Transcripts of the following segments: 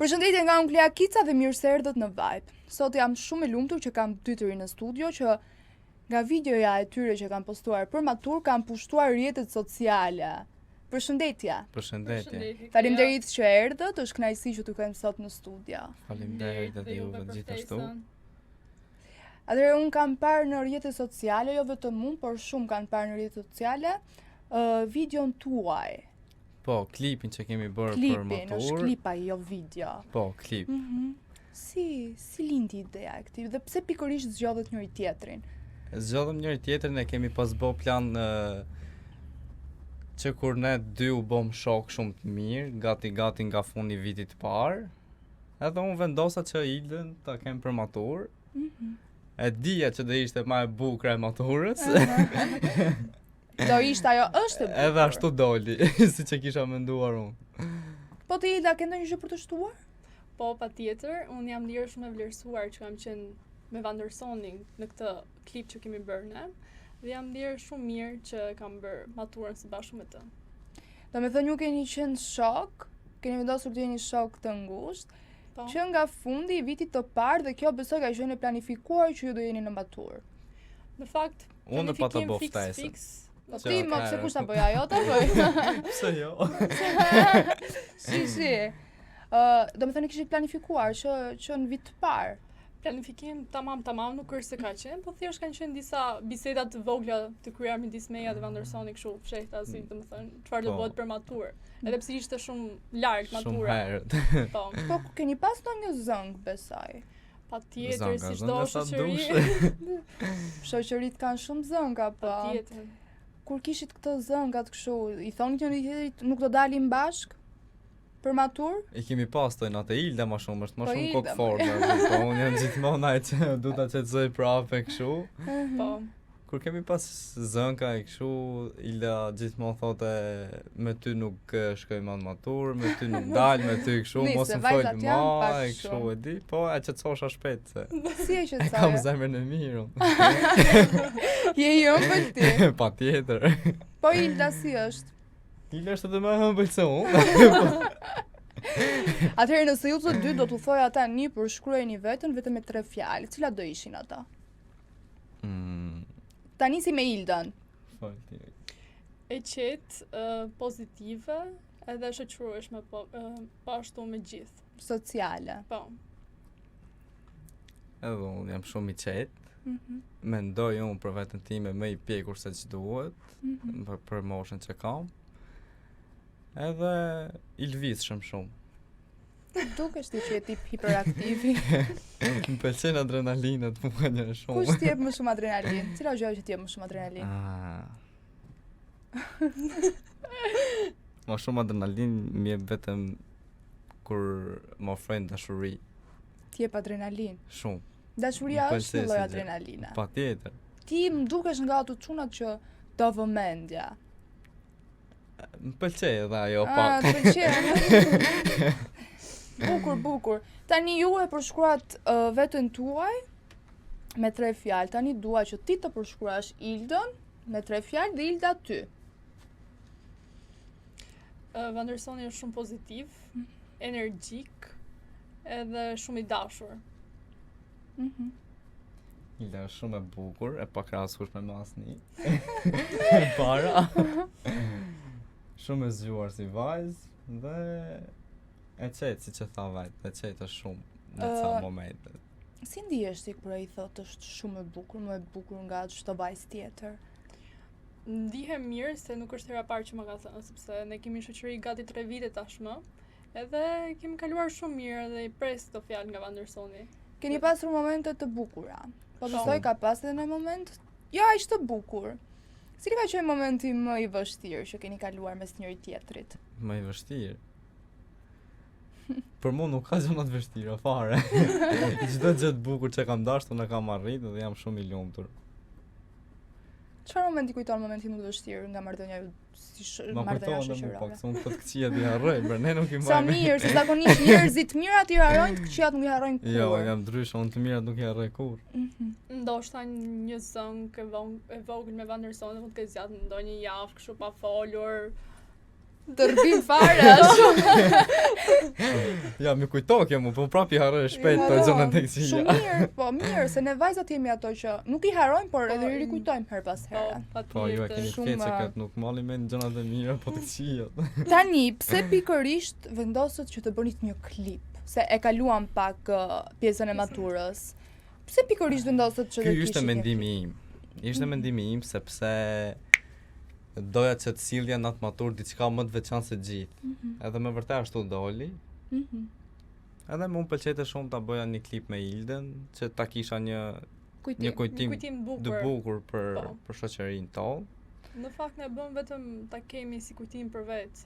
Përshëndetje nga unë Klea Kica dhe mirë se erdhët në Vibe. Sot jam shumë e lumtur që kam dy të rinj në studio që nga videoja e tyre që kam postuar për matur kam pushtuar rrjetet sociale. Përshëndetje. Përshëndetje. Faleminderit që erdhët, është kënaqësi që t'ju kem sot në studio. Faleminderit edhe juve gjithashtu. Atëherë unë kam parë në rrjetet sociale, jo vetëm unë, por shumë kanë parë në rrjetet sociale videon tuaj. Po, klipin që kemi bërë për Klipin, matur. është klipa jo video. Po, klip. Si lindi ideja e këtij dhe pse pikërisht zgjodhet njëri tjetrin? Zgjodhëm njëri tjetrin e kemi pas bë plan që kur ne dy u bëm shok shumë të mirë, gati nga fundi i vitit të parë. Edhe unë vendosa që Ildën ta kem për matur. E dija që do ishte më e bukur e maturës. Do ishte ajo është e bukur. Edhe ashtu doli, siç e kisha menduar unë. Po ti Ilda, ke ndonjë gjë për të shtuar? Po, patjetër, unë jam ndjerë shumë e vlerësuar që kam qenë me Vandersonin në këtë klip që kemi bërë ne, dhe jam ndjerë shumë mirë që kam bërë maturën së bashku me të. Do me thënë ju keni qenë shok, keni vendosur të jeni shok të ngushtë, Po. që nga fundi i vitit të parë dhe kjo besoj ka qenë e planifikuar që ju do jeni në maturë. Në fakt, Unë pa të planifikim bëj ftesë. fiks. Po Që ti më ka- pse kush ta bëj ajo ta bëj. Pse jo? Si. Do me thënë kishit planifikuar që në vit të parë. Planifikim tamam nuk është se ka qenë, po thjesht kanë qenë disa biseda të vogla të kryera midis meja dhe Vandersoni kështu fshehta si domethënë çfarë do Po. bëhet për maturë. Edhe pse ishte shumë larg Shumë matura. herët. Po, Po keni pas ndonjë zëng, besoj. patjetër si çdo zënga sa shoqëri. Shoqërit kanë shumë zënga, po. Patjetër. Kur kishit këtë zëngat kështu, i thoni njëri tjetrit nuk do dalim bashk për matur? I kemi pas të natë Ilda më shumë, është më Po, shumë Ilda, kokëforme. Po unë jam gjithmonë ai që du ta qetësoj prapë kështu. Po. Kur kemi pas zënka e kështu, Ilda gjithmonë thote me ty nuk shkoj më në matur, me ty nuk dal, me ty kështu, Nise, mos më vajzat fol janë më, pak e kështu shumë. e di, po e qetësosha shpejt se Si e që e kam zemrën e mirë. Je i ëmbël ti. Patjetër. Po Ilda si është? Ilda është edhe më ëmbël se unë. Atëherë nëse ju të dy do t'u thoja tani përshkruajeni veten vetëm me 3 fjalë, cilat do ishin ata? Ta nisi me Ildën. Fal ti. E qetë, pozitive, edhe shoqërueshme po ashtu me gjithë. Sociale. Po. Edhe unë jam shumë i qetë. Mendoj unë për veten time më i pjekur se ç'duhet, për moshën që kam. Edhe i lvizshëm shumë. Dukesh ti që je tip hiperaktivi. Më pëlqen adrenalinat mua një shumë. Kush t'jep më shumë adrenalin? Cila gjë që t'jep më shumë adrenalin? Më shumë adrenalin më jep vetëm kur më ofrojnë dashuri. T'jep adrenalin. Shumë. Dashuria Më është pëlqen një lloj si gjë. adrenalina. Patjetër. Ti më dukesh nga ato çunat që do vëmendja. Më pëlqej edhe ajo Ah, pak. të pëlqen. Bukur. Tani ju e përshkruat veten tuaj me 3 fjalë. Tani dua që ti të përshkruash Ildën me 3 fjalë dhe Ilda ty. Vandersoni është shumë pozitiv, energjik, edhe shumë i dashur. Ilda është shumë e bukur, e pakrahasuar me masni. E para. Shumë e zgjuar si vajzë dhe e qetë, si që tha vajtë, e qetë është shumë në ca momente. Si ndihesh ti kur ai thotë është shumë e bukur, më e bukur nga çdo vajzë tjetër? Ndihem mirë se nuk është hera e parë që më ka thënë, sepse ne kemi shoqëri gati 3 vite tashmë, edhe kemi kaluar shumë mirë dhe i pres këto fjalë nga Vandersoni. Keni pasur momente të bukura. Po Shumë. besoj ka pas edhe në moment jo aq të bukur. Cili ka qenë momenti më i vështirë që keni kaluar mes njëri tjetrit? Më i vështirë. Për mua nuk ka gjëna të vështira fare. Çdo gjë të bukur që kam dashur unë e kam arritur dhe jam shumë i lumtur. Çfarë momenti kujton momentin më të vështirë nga marrëdhënia ju si Ma marrëdhënia kujton dhe më pak, shoqërore? se unë këtë këqia di harroj, për ne nuk i Sa mbajmë. mirë, se zakonisht njerëzit të mirë aty harrojnë, të këqijat nuk i harrojnë kur. Jo, jam ndryshe, unë të mirat nuk i harroj kur. Ndoshta një zëng e vogël me Vandersonin mund të ketë zgjat ndonjë javë kështu pa folur. Të rdim fare shumë. Ja, mi kujto kjo mu, po prapi harroj shpejt të gjëna tek Shumë qia. mirë, po mirë, se ne vajzat jemi ato që nuk i harrojmë, por edhe i rikujtojmë her pas here. Po, ju e keni të Shumë- keq se këtë nuk mali me në gjënat e mira, po të këqijat. Tani, pse pikërisht vendosët që të bënit një klip? Se e kaluam pak pjesën e maturës. Pse pikërisht vendosët që Ky të ishte kishit një mendimi im. Ishte mendimi im sepse doja që të sillja në atë maturë diçka më të veçantë se gjithë. Edhe me vërtet ashtu doli. Mhm. Edhe më pëlqente shumë ta bëja një klip me Ilden, që ta kisha një Kujtim. kujtim Kujtim të bukur. bukur Po. për shoqërinë tonë. Në fakt ne bëm vetëm ta kemi si kujtim për vetë,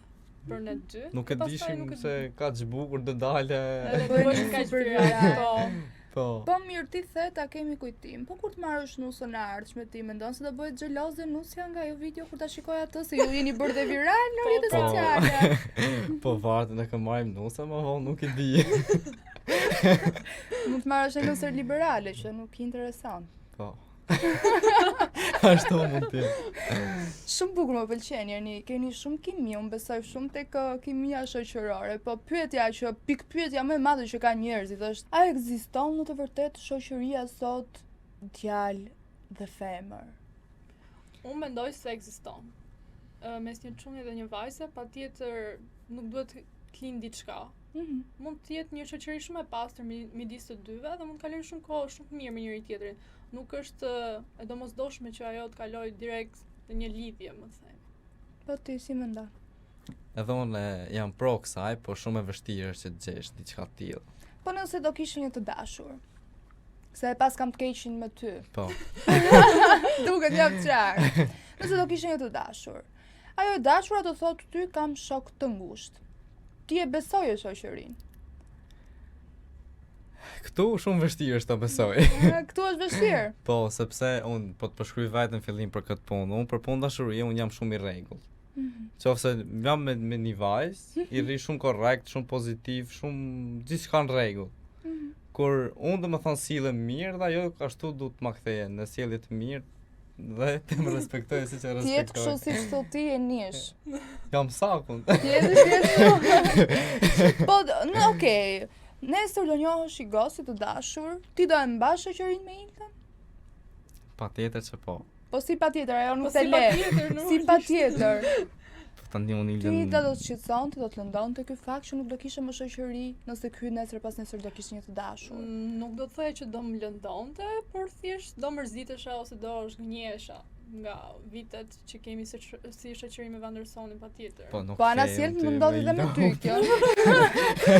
për ne dy. Nuk e pastaj dishim nuk e se ka që bukur të dale. Edhe të bëni bësh kaq super viral. viral. Po. Po. Po mirë ti the ta kemi kujtim. Po kur të marrësh nusën e ardhshme ti mendon se do bëhet xheloze nusja nga ajo video kur ta shikoj atë se ju jeni bërë dhe viral në rrjetet Po. sociale. Po vartë në kë marrim nusa, më vonë nuk e di. Mund të marrësh një nusër liberale që nuk i interesant. Po. Ashtu mund të jetë. Shumë bukur më pëlqen, jeni keni shumë kimi, unë besoj shumë tek kimia shoqërore, po pyetja më e madhe që ka njerëzit është, a ekziston në të vërtetë shoqëria sot djalë dhe femër? Unë mendoj se ekziston. Mes një çuni dhe një vajze, patjetër nuk duhet të lind diçka. Mund të jetë një shoqëri shumë e pastër midis të dyve dhe mund të kalojnë shumë kohë shumë mirë me njëri tjetrin. Nuk është e domosdoshme që ajo të kalojë direkt në një lidhje, më thënë. Po ti si mendon? Edhe unë jam pro kësaj, po shumë e vështirë është që të gjesh diçka të tillë. Po nëse do kishe një të dashur. Se e pas kam të keqin me ty. Po. Duket jam qartë. Nëse do kishe një të dashur. Ajo e dashura do thotë ty kam shok të ngushtë. Ti e besoje shoqërinë. Këtu shumë vështirë është ta besoj. Këtu është vështirë. Po, sepse unë po të përshkruaj vetë në fillim për këtë punë. Unë për punë dashurie unë jam shumë i rregullt. Qofse jam me një vajzë, i rri shumë korrekt, shumë pozitiv, shumë gjithçka në rregull. Kur unë do më thonë sillem mirë dhe ajo ashtu du të ma ktheje në sjellje të mirë dhe të më respektoj siç e Ti jetë kështu respektoj. siç thot ti e nish. Jam sakun. Po, në okej. Nesër do njohësh i gosi të dashur, ti do e mbash shoqërinë me Ilden? Patjetër që po. Po si patjetër, ajo nuk Po të si le. patjetër, nuk Si është. patjetër. Po tani unë Ti Ilden. do të shqetëson, ti do të lëndonte ky fakt që nuk do kishe më shoqëri, nëse ky nesër pas nesër do kishte një të dashur. Nuk do të thojë që do më lëndonte, por thjesht do mërzitesha ose do zgënjesha nga vitet që kemi si shoqëri me Vandersonin patjetër. Po nuk. Po ana kem sjell ty më ndodhi dhe me Ilden. ty kjo.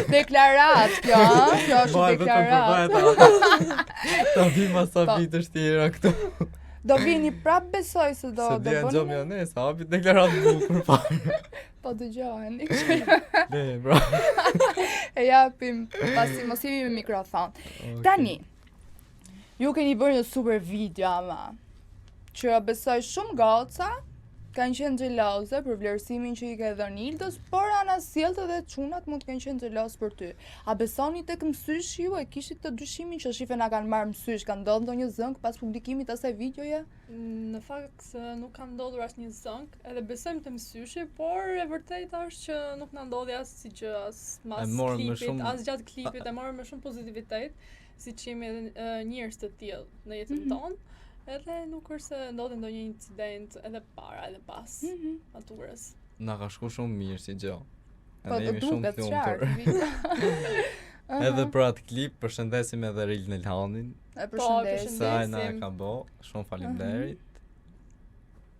Deklarat kjo, ëh? Kjo është Baj vetëm për deklarat. veta. Ta vi masa Po. vitësh tjera këtu. Do vini prap besoj se do Se do dia bëni. xhom janes, hapi deklaratë bukur pa. Po dëgjojeni. Le, bra. E japim pasi mos jemi me mikrofon. Tani, ju keni bërë një super video ama, që besoj shumë goca kanë qenë xheloze për vlerësimin që i ke dhënë Ildës, por anasjellët dhe çunat mund të kenë qenë xheloz për ty. A besoni tek mësysh ju e kishit të dyshimin që shife na kanë marrë mësysh, ka ndodhur ndonjë zënk pas publikimit të asaj videoje? Në fakt se nuk ka ndodhur asnjë zënk, edhe besojmë të mësyshi, por e vërteta është që nuk na ndodhi asnjë gjë as mas E morëm me klipit, shumë- as gjatë klipit, e morëm me shumë pozitivitet, siç jemi edhe njerëz të tillë në jetën tonë. Edhe nuk është se ndodhi ndonjë incident edhe para edhe pas maturës. Na ka shku shumë mirë si gjë. Po Edhe të jemi shumë duket të qartë lumtur. video. Edhe për atë klip përshëndesim edhe Rilën Elhanin. E Po, përshëndes. Se ai na e Përshëndesim. ka bë, shumë faleminderit.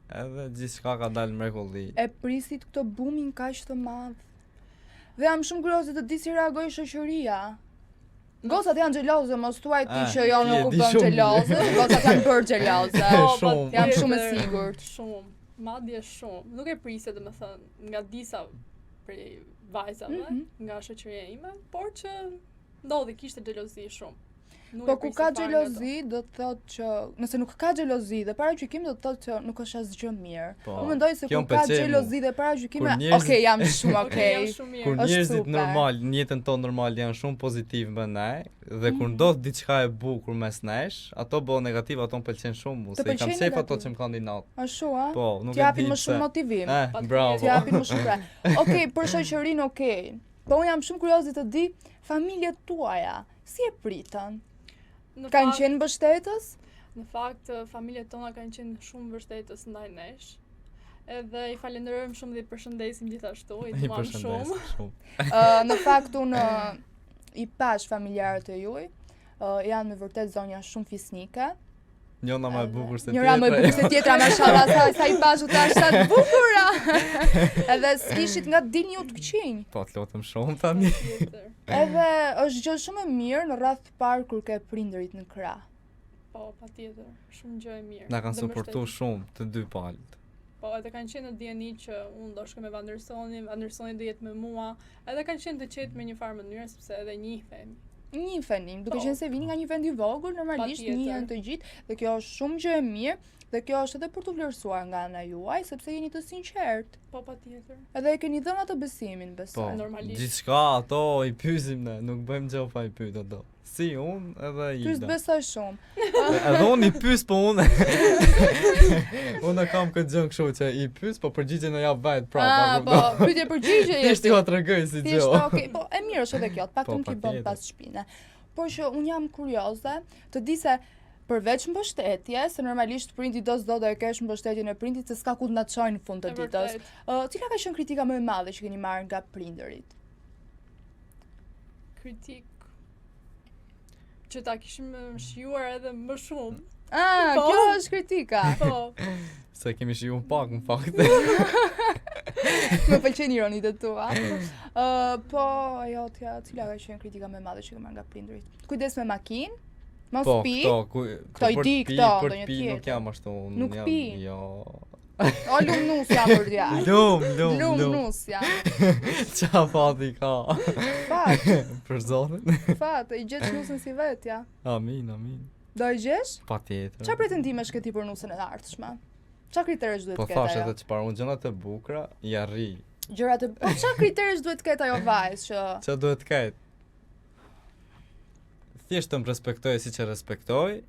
Edhe gjithçka ka dalë mrekulli. E prisit këtë boomin kaq të madh. Dhe jam shumë kurioze të di si reagoi shoqëria. Gocat janë xheloze, mos thuaj ti që jo ti e nuk di kupton shumë xheloze, mirë. gocat janë bërë xheloze. Shumë. Jam shumë e patjetër, sigurt. Shumë, madje shumë. Nuk e prisja domethënë nga disa prej vajzave, nga shoqëria ime, por që ndodhi kishte xhelozi shumë. Po ku ka xhelozi do të thotë që nëse nuk ka xhelozi dhe paragjykim do të thotë që nuk është asgjë mirë. Unë mendoj se kur ka xhelozi dhe paragjykime, okay, jam shumë okay. Kur njerëzit normal, në jetën tonë normal janë shumë pozitiv me ne dhe kur ndodh diçka e bukur mes nesh, ato bëhen negativ, ato më pëlqen shumë, se kam shef ato që më kanë dinat. Ashtu a? Po, nuk e di. T'japin më shumë motivim. Bravo. T'japin më shumë. Okej, për shoqërinë okay. Po unë jam shumë kurioze të di familjet tuaja, si e pritën? Kanë qenë mbështetës? Në fakt, familjet tona kanë qenë shumë mbështetës ndaj nesh. Edhe i falenderojmë shumë dhe i përshëndesim gjithashtu, i duam shumë. Në fakt unë i pash familjarët e juaj, janë me vërtet zonja shumë fisnike. Njëra më e bukur se tjetra. Njëra më e bukur se tjetra, mashallah, sa i pashu tash sa të bukura. Edhe s'kishit nga dilni ju të këqinj. Po, të lotëm shumë tani. Edhe është gjë shumë e mirë në rreth parë kur ke prindërit në krah. Po, patjetër, shumë gjë e mirë. Na kanë suportuar shumë të dy palët. Po, edhe kanë qenë në dieni që unë do shkoj me Vandersonin, Vandersoni do jetë me mua, edhe kanë qenë të qetë me një farë mënyrë sepse edhe njihemi. Njiheni, duke qenë se vini nga një vend i vogël, normalisht njihen të gjithë dhe kjo është shumë gjë e mirë dhe kjo është edhe për të vlerësuar nga ana juaj sepse jeni të sinqert. Po, patjetër. Edhe e keni dhënë atë besimin, besoj. Po, normalisht. Gjithçka ato i pyesim ne, nuk bëjmë gjë pa i pyet ato. Si unë edhe Ida. Ty s'besoj shumë. Edhe unë i pyes po unë. Unë kam këtë gjë kështu që i pyes, po përgjigjen e jap vet prapë. Po, pyetje përgjigje je. Thjesht ju tregoj si gjë. Thjesht okay, po e mirë është edhe kjo, të paktën ti bën pas shpine. Por që unë jam kurioze të di se përveç mbështetje, se normalisht prindi do s'do e kesh mbështetjen e prindit se s'ka ku të na çojnë në fund të ditës. Cila ka qenë kritika më e madhe që keni marrë nga prindërit? Kritik që ta kishim shijuar edhe më shumë. Kjo është kritika. Po. Se kemi shijuar pak në fakt. Më pëlqen ironit e tua. Po, ajo tja, cila ka qenë kritika më e madhe që ke marrë nga prindërit? Kujdes me makinë? Mos pi? Këto i di këto, ndonjë tjetër. Nuk jam ashtu. Nuk pi? Jo. O lumnus jam për djalë. Lumnus jam. Qa fati ka? Fat. Për zotin? Fat, i gjesh nusën si vetja. Amin. Do i gjesh? Patjetër. Qa pretendimesh ke ti për nusën e ardhshme? Qa kriteresh duhet ketë ajo? Po thash edhe çfarë unë gjërat e bukura i arri. Po qa kriteresh duhet ketë ajo vajzë që? Qa duhet ketë? Thjesht të më respektoj si që respektoj,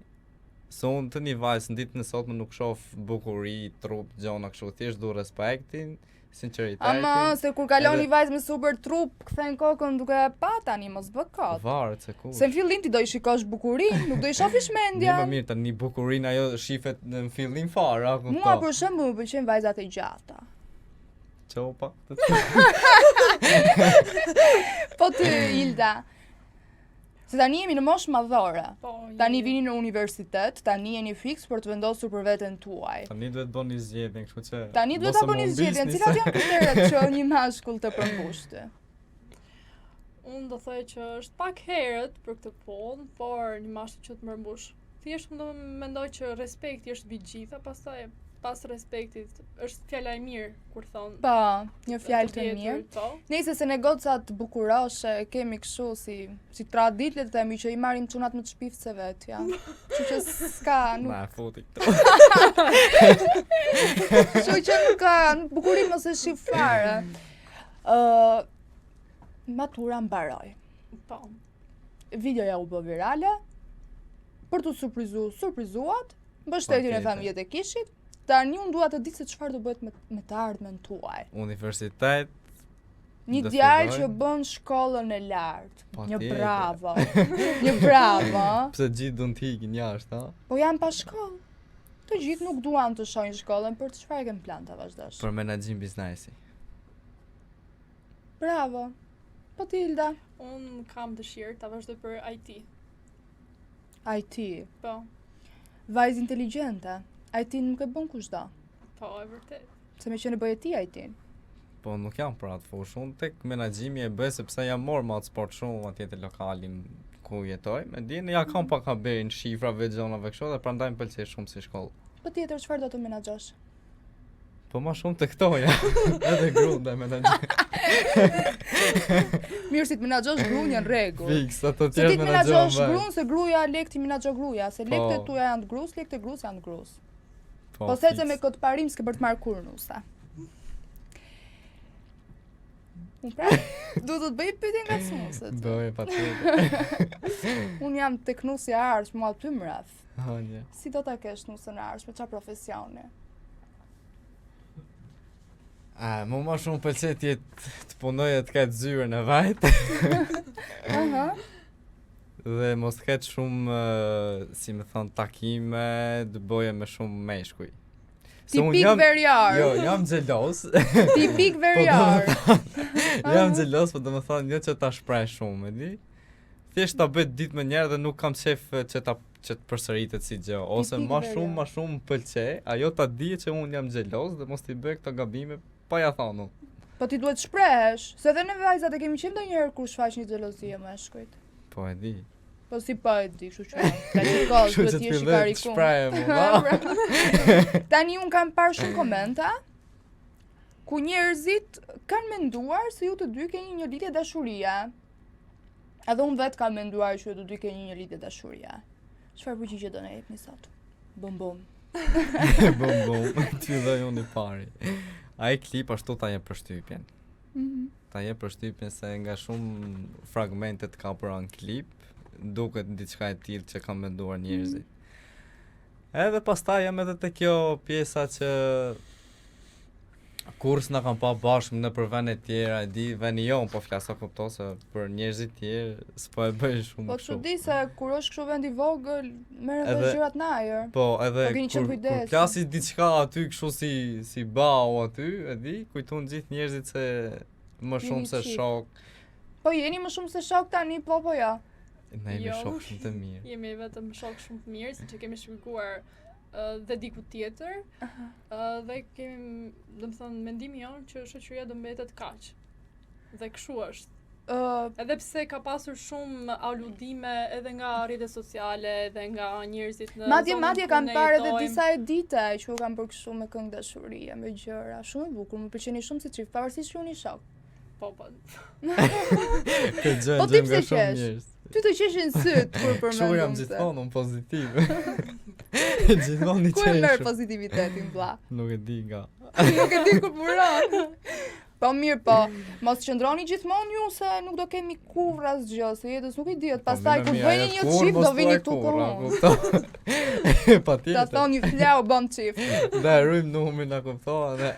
se unë të një vajzë në ditën e sotme nuk shoh bukuri, trup, gjona kështu, thjesht du respektin, sinqeritetin. Ama, se kur kalon një vajzë me super trup, kthen kokën duke e pa tani, mos bë kot. Varet se kush. Se në fillim ti do i shikosh bukurinë, nuk do i shofish mendjen. Një më mirë, tani bukurinë ajo shifet në fillim fare, a kupton? Mua për shembull më pëlqejnë vajzat e gjata. Çopa. Po ty, Ilda. Se tani jemi në moshë madhore. Tani vini në universitet, tani jeni fiks për të vendosur për veten tuaj. Tani duhet bëni zgjedhjen, kështu që tani duhet ta bëni zgjedhjen, cilat janë kriteret që një mashkull të përmbushte? Unë do thoj që është pak herët për këtë punë, por një mashkull që të përmbush. Thjesht do mendoj që respekti është mbi gjitha, pastaj pas respektit është fjala e mirë kur thon. Po, një fjalë të mirë. Nëse se ne gocat bukuroshe kemi kështu si traditë të themi që i marrim çunat më të shpiftse vet, ja. Kështu që s'ka nuk. Na futi këtu. Kështu që nuk ka bukurim mos e shih fare. Matura mbaroi. Po. Videoja u bë virale. Për të surprizuat, mbështetjen e familjes e kishit. Tani unë dua të di se çfarë do bëhet me të ardhmen tuaj. Universitet. Një djalë që bën shkollën e lartë. Një bravo. Një bravo. Pse gjithë do të ikin jashtë, ha? Po janë pa shkollë. Të gjithë nuk duan të shohin shkollën, për çfarë kem plan ta vazhdosh? Për menaxhim biznesi. Bravo. Po ti, Hilda? Unë kam dëshirë ta vazhdoj për IT. IT. Po. Vajzë inteligjente. IT nuk e bën kushdo. Po, e vërtet. Se me që në bëje ti IT. Po nuk jam për atë fushë, unë tek menaxhimi e bëj sepse jam marrë me atë sport shumë atje te lokalin ku jetoj. Me dinë ja kam pak haberin shifrave, gjonave kështu dhe prandaj më pëlqej shumë si shkollë. Po tjetër çfarë do të menaxhosh? Po ma shumë të këtoja. Edhe gruan dhe menaxhoj. Mirë si të menaxhosh gruan janë rregull. Fiks, ato Se tjerë ti të menaxhosh gruan se gruaja lek ti menaxho gruaja, se lekët e tuaja janë të grus, lekët e grus janë të grus. Po thetse me këtë parim s'ke për të marrë kur nusa. Unë pra, du të bëj pyetje nga smuset. Bëj, patjetër. Unë jam tek nusi e ardhshme, mua ty mraf. Hanje. Si do ta kesh nusën e ardhshme, çfarë profesioni? Mu ma shumë pëlqet të punoj e të ketë zyrën e vajt. Aha. Dhe mos ketë shumë, si me thonë, takime, të boje me shumë meshkuj. Tipik veriar. Jo, jam xhelos. Tipik veriar. Jam xhelos, po do më thonë, jo që ta shpreh shumë, e di? Thjesht ta bëj ditë me njerë dhe nuk kam qef që të përsëritet si gjë, ose ma shumë pëlqe, ajo ta di që unë jam xhelos dhe mos t'i bëj këto gabime pa ja thonu. Po ti duhet shprehesh, se edhe ne vajzat e kemi qenë ndonjëherë kur shfaq një xhelozi e meshkujt. Po e di. Po si pa e di, kështu që ka një kohë duhet të jesh i karikun. Tani unë kam parë shumë komenta ku njerëzit kanë menduar se ju të dy keni një lidhje dashurie. Edhe unë vetë kam menduar që ju të dy keni një lidhje dashurie. Çfarë përgjigje do na jepni sot? Bum bum. Ty dhe unë i pari. Ai klip ashtu ta jep përshtypjen. Ta jep përshtypjen se nga shumë fragmentet ka për anë klip, duket diçka e tillë që kanë menduar njerëzit. Edhe pastaj jam edhe te kjo pjesa që kur s'na kanë pa bashkë në për vende tjera, e di, veni jo, po flasa kupto se për njerëzit tjerë s'po e bëj shumë Po kështu. çudi se kur është kështu vend i vogël, merren edhe gjërat në ajër. Po, edhe kur klasi diçka aty kështu si bau aty, e di, kujton gjithë njerëzit se më shumë se shok. Po jeni më shumë se shok tani, po ja. Ne jemi shok shumë të mirë. Jemi vetëm shok shumë të mirë, siç e kemi shpjeguar dhe diku tjetër. Dhe kemi, domethënë, mendimi jonë që shoqëria do mbetet kaq. Dhe kështu është. Edhe pse ka pasur shumë aludime edhe nga rrjetet sociale, edhe nga njerëzit në Madje kanë parë edhe disa edite që u kanë bërë kështu me këngë dashurie, me gjëra, shumë e bukur, më pëlqeni shumë si çift, pavarësisht që unë i shoh. Po. Këtë gjë Po ti nga pse shumë qesh? njerëz. Ty të qeshin syt kur përmendon. Kështu jam gjithmonë unë pozitiv. Gjithmonë i Ku e merr qeshur. pozitivitetin vlla? Nuk e di nga. Nuk e di ku punon. Po mirë, po, mos qëndroni gjithmonë ju se nuk do kemi kurrë asgjë, se jetës nuk i dihet. Pastaj kur bëni një çift do vini këtu kohë. Patjetër. Ta thoni flau bëm çift. Dhe rrym numrin na kupton dhe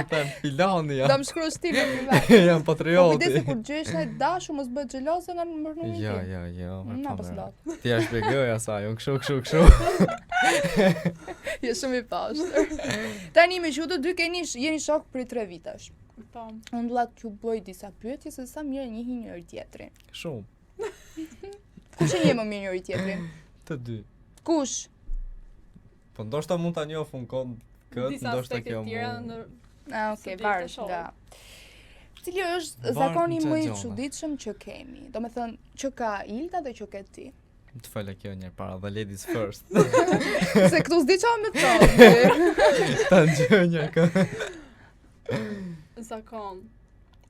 ta filani ja. Do më shkruash ti në privat. Jam patrioti. Kujdesi kur gjesh në dashur mos bëhet xheloze nga numrin tim. Jo. Na pas lot. Ti ja shpjegoj asaj, unë kështu. Je shumë i pastër. Tani me që të dy jeni shok për 3 vitesh. Po. Unë dua t'ju bëj disa pyetje se sa mirë njihin njëri tjetrin. Shumë. Kush e njeh më mirë njëri tjetrin? Të dy. Kush? Po ndoshta mund ta njohun këtë, ndoshta kjo mund. Okay, varet nga. Cili është zakoni më i çuditshëm që kemi? Domethënë që ka Ilda dhe që ke ti. Të falë kjo njërë para, dhe ladies first. Se këtu s'di qa me thonë. Ta gjë njërë kë. Zakon.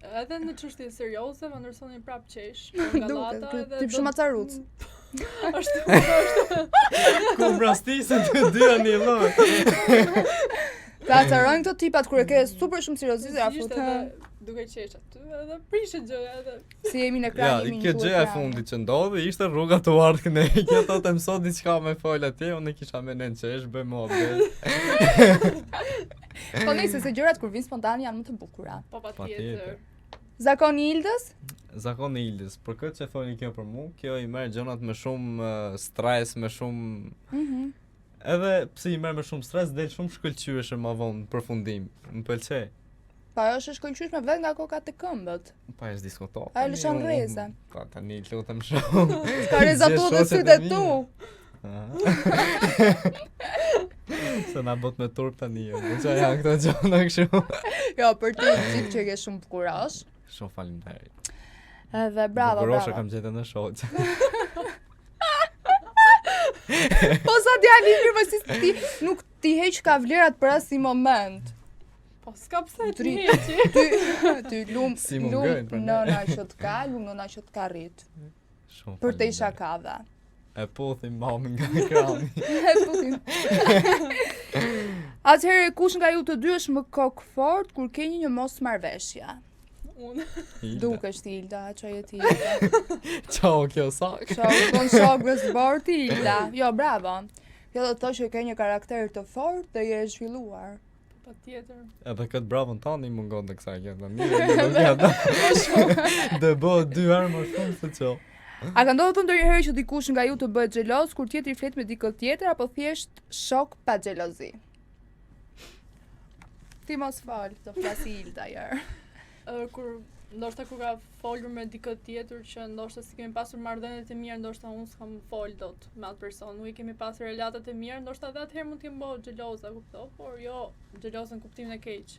Edhe në çështje serioze, më ndërsonin prap qesh. Duket, tip shumë acaruc. Është. Ku mbrastisën të dyja një lloj. Ta acarojnë këto tipat kur e ke super shumë seriozisht afut. Duke qesh aty, edhe prishet gjëja edhe. Si jemi në ekran, jemi në kjo gjëja e fundit që ndodhi ishte rruga të ardhkën e kjo të të mëso diçka me fol atje, unë kisha me nën qesh, bëj mohabet. Po nëse se gjërat kur vinë spontane janë më të bukura. Po patjetër. Zakoni i Ildës? Zakoni i Ildës, për këtë që thoni kjo për mua, kjo i merr gjërat me shumë stres, me shumë edhe pse i merr me shumë stres, del shumë shkëlqyeshëm më vonë në përfundim. Më pëlqej. Pa është shkëlqyeshme vetë nga kokat e këmbët. Pa është diskuto. A e lëshon rreza. Pa tani lutem shumë. Ka rreza tu dhe sytë tu. Se na bot me turp tani. Çfarë janë këto gjëra kështu? Jo, për ti gjithë që ke shumë kurash. Shumë faleminderit. Edhe bravo. Kurosha kam gjetur në shoq. Po sa djali mirë, si ti nuk ti heq ka vlerat për asnjë moment. Po, s'ka pse të Dri- heqi. Ty lum Si më ngojnë, për ne. nëna që të ka, lum nëna që të ka rrit. Shumë Për te i faleminderit. shakave. E puthim mamin nga ekrani. Atëherë, kush nga ju të dy është më kokë fort kur keni një mos marrëveshje? Unë. Dukesh ti Ilda, çoj e ti Ilda. Ciao, kjo sak. Shok, don shok me zbor ti Ilda. Jo, bravo. Kjo do të thotë që ke një karakter të fortë dhe je e zhvilluar. Patjetër. Edhe këtë bravën tani mungon të kësaj kjo. Mirë, nuk ja. Dhe bëhet 2 herë më shumë se ço. A ka ndodhur ndonjëherë që dikush nga ju të bëhet xheloz kur tjetri flet me dikë tjetër apo thjesht shok pa xhelozi? Ti mos fal, do flasi Ilda herë. Ndoshta kur ka folur me dikë tjetër që ndoshta si kemi pasur marrëdhënie të mira, ndoshta unë s'kam fol dot me atë person. Nuk i kemi pasur relatat e mira, ndoshta edhe atëherë mund të jem bëu xheloza, kuptoj, por jo xheloza në kuptimin e keq.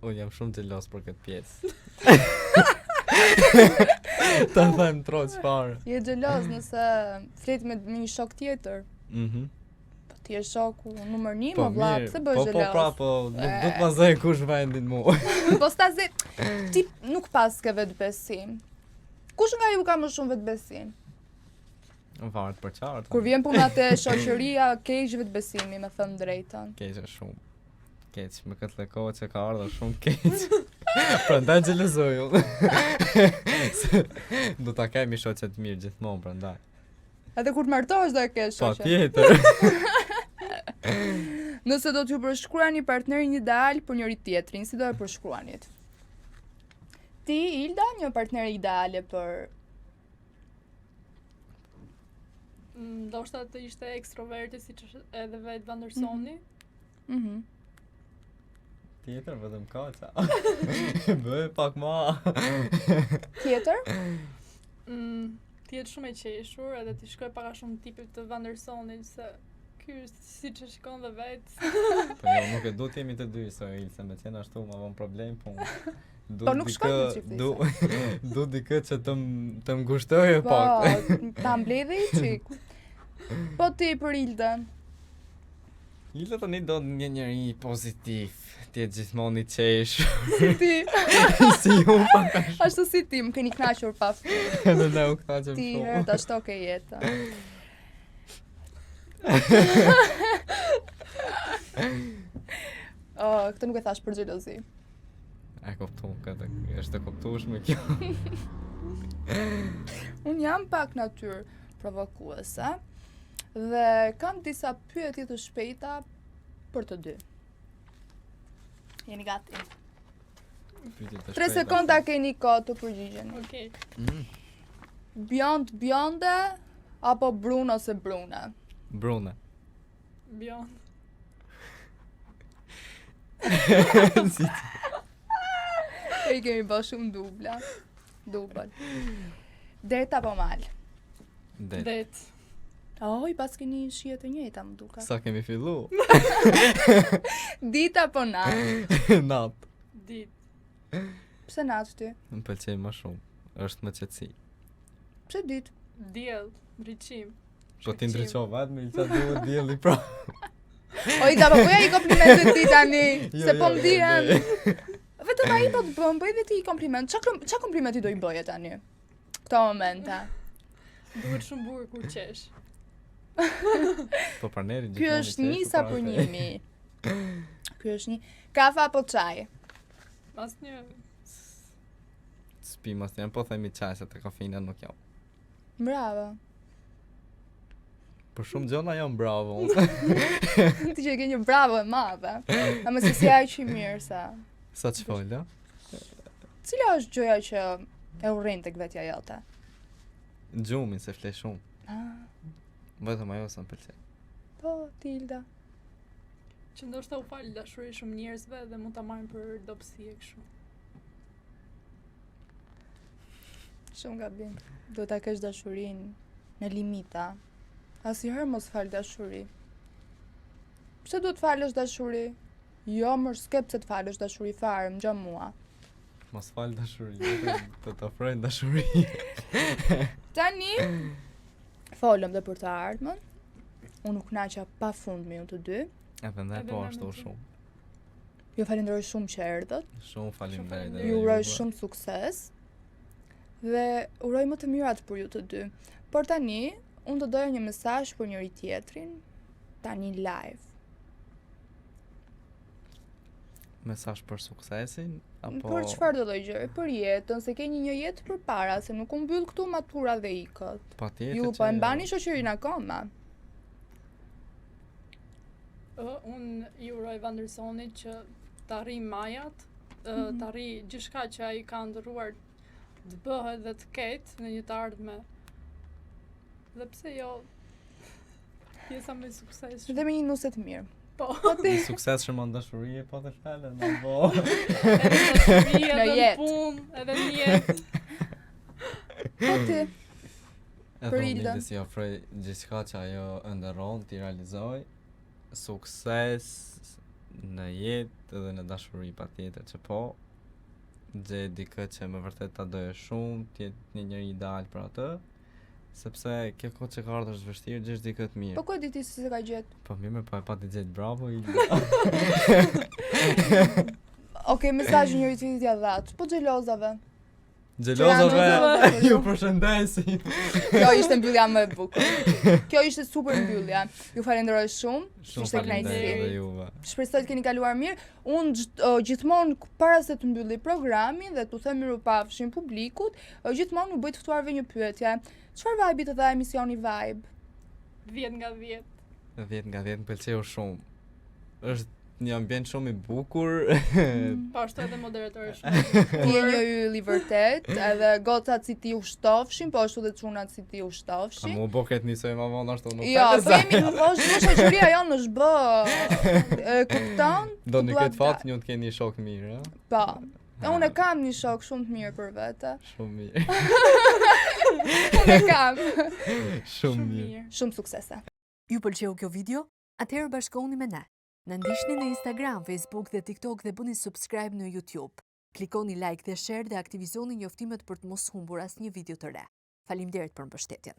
Unë jam shumë xhelos për këtë pjesë. Ta them tro çfarë. Je xheloz nëse flet me një shok tjetër. Po ti je shoku numër 1, më vlla, pse bësh xheloz? Po, nuk do të ma zej kush vendin mua. Po stazi, ti nuk pas ke vetbesim. Kush nga ju ka më shumë vetbesim? Varet për qartë. Kur vjen puna te shoqëria, keq vetbesimi, me thënë drejtën. Keq është shumë. Keq, me këtë kohë që ka ardhur shumë keq. Prandaj xhelozoj unë. Do ta kemi shoqe të mirë gjithmonë prandaj. Edhe kur të martohesh do e kesh shoqe. Patjetër. Nëse do t'ju përshkruani partnerin ideal për njëri tjetrin, si do e përshkruanit? Ti, Ilda, një partner ideale për... Ndoshta të ishte ekstroverti siç është edhe vetë Vandersoni. Tjetër vetëm kaca. Bëj pak më. Tjetër? Ti jetë shumë e qeshur edhe ti shkoj pak a shumë tipit të Vandersonit se ky siç e shikon dhe vetë. Po jo, nuk e du të jemi të dy se Ilse me qenë ashtu ma von problem, po Po nuk shkoj në çiftësi. Du dikë që të më ngushtojë pak. Po, ta mbledhe i qik. Po ti për Ildën? Ilda tani do një njeri pozitiv, ti e gjithmonë i qeshur. Si ti? Si unë pak ashtu. Ashtu si ti, më keni knaqur pa fjalë. Edhe ne u knaqem Ti shumë. herë ta shtoke jeta. Këtë nuk e thash për xhelozi. E kuptu, këtë është e kuptueshme kjo. Unë jam pak natyrë provokuese dhe kam disa pyetje të shpejta për të dy. Jeni gati? 3 sekonda keni kohë të përgjigjeni. Okej. Bjonde apo brun ose brune? Brune. Bjon. Si ti. E kemi bë shumë dubla. Dubël. Det apo mal? Det. Oj, pas keni shije të njëjta më duka. Sa kemi fillu? Dit apo nat? Nat. Dit. Pse nat ty? Më pëlqej më shumë. Është më qetësi. Pse dit? Diell. Ndriçim. Po ti ndriçova atë me Ilsa duhet dielli pra. Oj, da po ja i komplimentet ti tani, se po jo, m'dihem. Vetëm ai po të bëm, bëj vetë i kompliment. Ç'a komplimenti do i bëje tani? Këto momente. Duhet shumë bukur kur qesh. Po partneri Ky është njësa për njëmi. Ky është një kafe apo çaj? Asnjë. Spi mas janë, po themi qaj se të kafina nuk jam. Bravo. Për shumë gjona jam bravo. Ti që e ke një bravo e madhe. Ama se si aq i mirë sa. Sa që folja? Cila është gjëja që e urrin tek vetja jote? Gjumin se fle shumë. Ah, Vetëm ajo sa më pëlqej. po, Tilda. Që ndoshta u fal dashuri shumë njerëzve dhe mund ta marrin për dobësi e kështu. Shumë gabim. Duhet ta kesh dashurinë në limita. Asnjëherë mos fal dashuri. Pse duhet falësh dashuri? Jo, më s'ke pse të falësh dashuri fare, më gjë mua. Mos fal dashuri, vetëm të të ofrojnë dashuri. Tani, folëm dhe për të ardhmen. Unë u knaqa pa fund me ju të dy. Edhe ne Edhe po ne ashtu me ty. shumë. Ju falenderoj shumë që erdhët. Shumë faleminderit. faleminderit. edhe Ju uroj juve. shumë sukses. Dhe uroj më të mirat për ju të dy. Por tani, unë të doja një mesazh për njëri tjetrin, tani live. Mesazh për suksesin apo Për çfarë do lloj gjëri? Për jetën, se keni një jetë përpara, se nuk u mbyll këtu matura dhe ikët. patjetër. Ju po e mbani shoqërinë akoma. Unë i uroj Vandersonit që të arrijë majat, të arrijë gjithçka që ai ka ndërruar të bëhet dhe të ketë në një të ardhme. Dhe pse jo pjesa me sukses. Dhe me një nuse të mirë. Po. Një sukses që më dashuri po të falen apo Edhe në dashuri, Në edhe në jetë. punë, edhe në jetë. Po ti, edhe Për unë Ilda. si ofroj gjithçka që ajo ndërron t'i realizoj. Sukses në jetë edhe në dashuri patjetër që po. Gjej dikë që më vërtet ta doje shumë, t'jetë një njeri ideal për atë. Sepse kjo kohë që ka ardhur është vështirë, gjesh dikë të mirë. po ku e di ti se se ka gjetë? Po mirë, po e pati gjetë bravo Ilda. Okej, mesazhi njëri tjetrit ja dhat. Po xhelozave. Xhelozave, Xhelozave, ju përshëndesim. Kjo ishte mbyllja më e bukur. Kjo ishte super mbyllja. Ju falenderoj shumë. Shumë Ishte faleminderit kënaqësi. edhe juve. Shpresoj të keni kaluar mirë. Unë gjithmonë para se të mbylli programin dhe t'u them mirupafshim publikut, gjithmonë u bëj të ftuarve një pyetje. Çfarë vibe të dha emisioni Vibe? 10 nga 10. 10 nga 10 më pëlqeu shumë. Është një ambient shumë i bukur. Po ashtu edhe moderatori shumë. Ti je një yll i vërtet, edhe gocat si ti u shtofshin, po ashtu dhe çunat si ti u A shtofshin. mu boket nisoj më vonë ashtu nuk Jo, ka po jemi në shoqëria jonë është bë. E kupton? Do një Dua këtë fat dal. një të keni një shok mirë, ha? Po. Unë e kam një shok shumë të mirë për vete. Shumë mirë. Unë e kam. Shumë mirë. Shumë suksese. Ju pëlqeu kjo video? Atëherë bashkohuni me ne. Na ndiqni në Instagram, Facebook dhe TikTok dhe bëni subscribe në YouTube. Klikoni like dhe share dhe aktivizoni njoftimet për të mos humbur asnjë video të re. Faleminderit për mbështetjen.